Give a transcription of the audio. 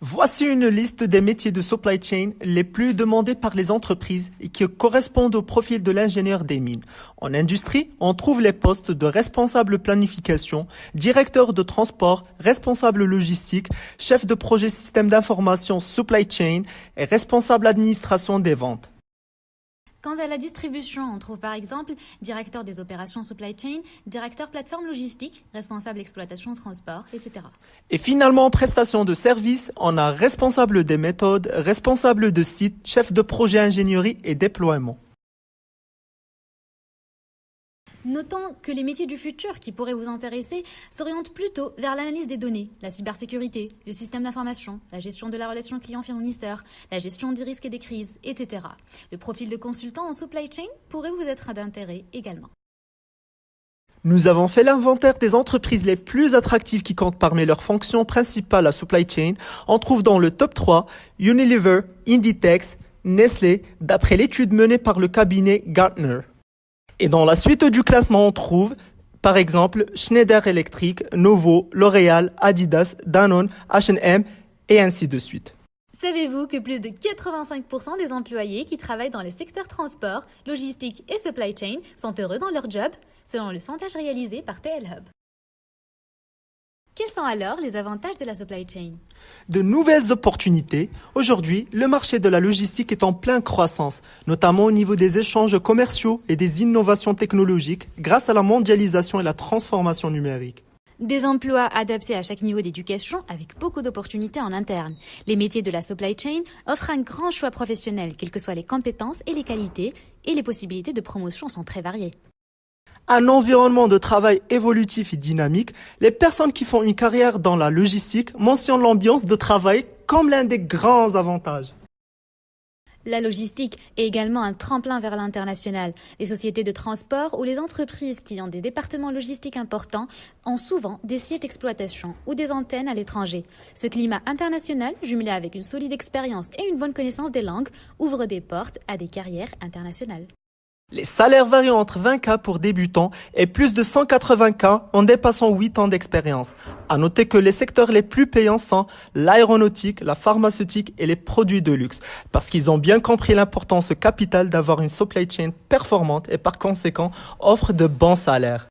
Voici une liste des métiers de supply chain les plus demandés par les entreprises et qui correspondent au profil de l'ingénieur des mines. En industrie, on trouve les postes de responsable planification, directeur de transport, responsable logistique, chef de projet système d'information supply chain et responsable administration des ventes. Quant à la distribution, on trouve par exemple directeur des opérations supply chain, directeur plateforme logistique, responsable exploitation transport, etc. Et finalement, en prestation de services, on a responsable des méthodes, responsable de site, chef de projet ingénierie et déploiement. Notons que les métiers du futur qui pourraient vous intéresser s'orientent plutôt vers l'analyse des données, la cybersécurité, le système d'information, la gestion de la relation client-fournisseur, la gestion des risques et des crises, etc. Le profil de consultant en supply chain pourrait vous être d'intérêt également. Nous avons fait l'inventaire des entreprises les plus attractives qui comptent parmi leurs fonctions principales à supply chain. On trouve dans le top 3 Unilever, Inditex, Nestlé, d'après l'étude menée par le cabinet Gartner. Et dans la suite du classement, on trouve, par exemple, Schneider Electric, Novo, L'Oréal, Adidas, Danone, H&M et ainsi de suite. Savez-vous que plus de 85% des employés qui travaillent dans les secteurs transport, logistique et supply chain sont heureux dans leur job, selon le sondage réalisé par TL Hub? Quels sont alors les avantages de la supply chain? De nouvelles opportunités. Aujourd'hui, le marché de la logistique est en pleine croissance, notamment au niveau des échanges commerciaux et des innovations technologiques grâce à la mondialisation et la transformation numérique. Des emplois adaptés à chaque niveau d'éducation avec beaucoup d'opportunités en interne. Les métiers de la supply chain offrent un grand choix professionnel, quelles que soient les compétences et les qualités, et les possibilités de promotion sont très variées. Un environnement de travail évolutif et dynamique, les personnes qui font une carrière dans la logistique mentionnent l'ambiance de travail comme l'un des grands avantages. La logistique est également un tremplin vers l'international. Les sociétés de transport ou les entreprises qui ont des départements logistiques importants ont souvent des sièges d'exploitation ou des antennes à l'étranger. Ce climat international, jumelé avec une solide expérience et une bonne connaissance des langues, ouvre des portes à des carrières internationales. Les salaires varient entre 20K pour débutants et plus de 180K en dépassant 8 ans d'expérience. À noter que les secteurs les plus payants sont l'aéronautique, la pharmaceutique et les produits de luxe, parce qu'ils ont bien compris l'importance capitale d'avoir une supply chain performante et par conséquent offre de bons salaires.